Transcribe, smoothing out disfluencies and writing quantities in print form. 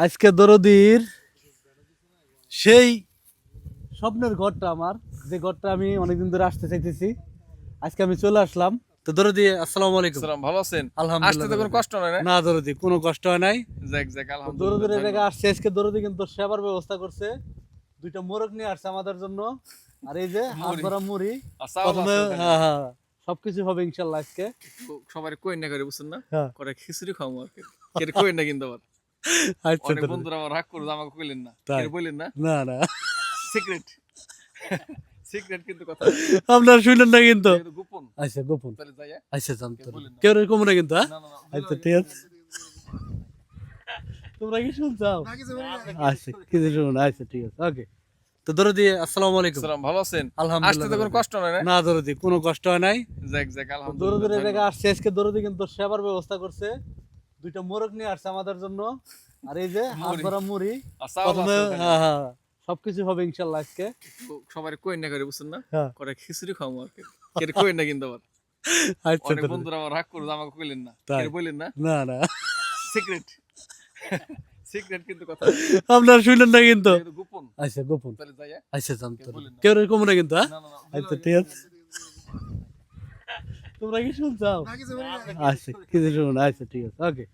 আজকে দরদির সেই স্বপ্নের ঘরটা আমার, যে ঘরটা আমি অনেকদিন ধরে আসতে চাইতেছি, আজকে আমি চলে আসলাম। তো দরদি, আসসালামু আলাইকুম। সালাম, ভালো আছেন? আলহামদুলিল্লাহ। আসতে তো কোনো কষ্ট হয় না? না দরদি, কোনো কষ্ট হয় নাই। যাক যাক, দরদির আলহামদুলিল্লাহ। এই জায়গা আসছে আজকে, দরদি কিন্তু সেবার ব্যবস্থা করছে। দুইটা মোরগ নিয়ে আসছে আমাদের জন্য, আর এই যে হাত মুড়ি। ভরা মুড়ি। আর চাউল প্রথমে আছে ওখানে। হ্যাঁ হ্যাঁ, সবকিছু হবে ইনশাল্লাহ আজকে। সবাই কই না করে বুঝছেন না? হ্যাঁ। করে খিচুড়ি খাওয়াবো আর কি। কেউ কই না কিন্তু আবার। আচ্ছা অনেক দরদি, বন্ধুরা আমার রাগ করবে, আমাকে কইলেন না। তাই? কেউ বললেন না? না না, সিক্রেট। সিক্রেট কিন্তু কথা। আপনার শুনলেন না কিন্তু। এটা গোপন। আচ্ছা গোপন। তাহলে যাই। আচ্ছা জানতো কেউ বললেন না। কেউ এরকম না কিন্তু। হ্যাঁ, না না না। আচ্ছা ঠিক আছে। তোমরা কি শুনছাও? আচ্ছা কিছু শুনুন। আচ্ছা ঠিক আছে, ওকে। তো দরদি, আসসালামু আলাইকুম। সালাম, ভালো আছেন? আসতে আলহামদুলিল্লাহ। তো কোনো কষ্ট হয় না? না দরদি, কোনো কষ্ট হয় নাই। যাক যাক, দরদির এই জায়গা আলহামদুলিল্লাহ। আসছে আজকে, দরদি কিন্তু সেবার ব্যবস্থা করছে। দুইটা মোরগ নিয়ে আসছে আমাদের জন্য, আর এই যে হাত মুড়ি। ভরা মুড়ি। আর চাউল প্রথমে আছে ওখানে। হ্যাঁ হ্যাঁ, সবকিছু হবে ইনশাল্লাহ আজকে। সবাই কই না করে বুঝছেন না? হ্যাঁ। করে খিচুড়ি খাওয়াবো আর কি। কেউ কই না কিন্তু আবার। আচ্ছা অনেক দরদি, বন্ধুরা আমার রাগ করবে, আমাকে কইলেন না। তাই? কেউ বললেন না? না না, সিক্রেট। সিক্রেট কিন্তু কথা। আপনার শুনলেন না কিন্তু। এটা গোপন। আচ্ছা গোপন। তাহলে যাই। আচ্ছা জানতো কেউ বললেন না। কেউ এরকম না কিন্তু। হ্যাঁ, না না না। আচ্ছা ঠিক আছে। তোমরা কি শুনছাও? আচ্ছা কিছু শুনুন। আচ্ছা ঠিক আছে, ওকে।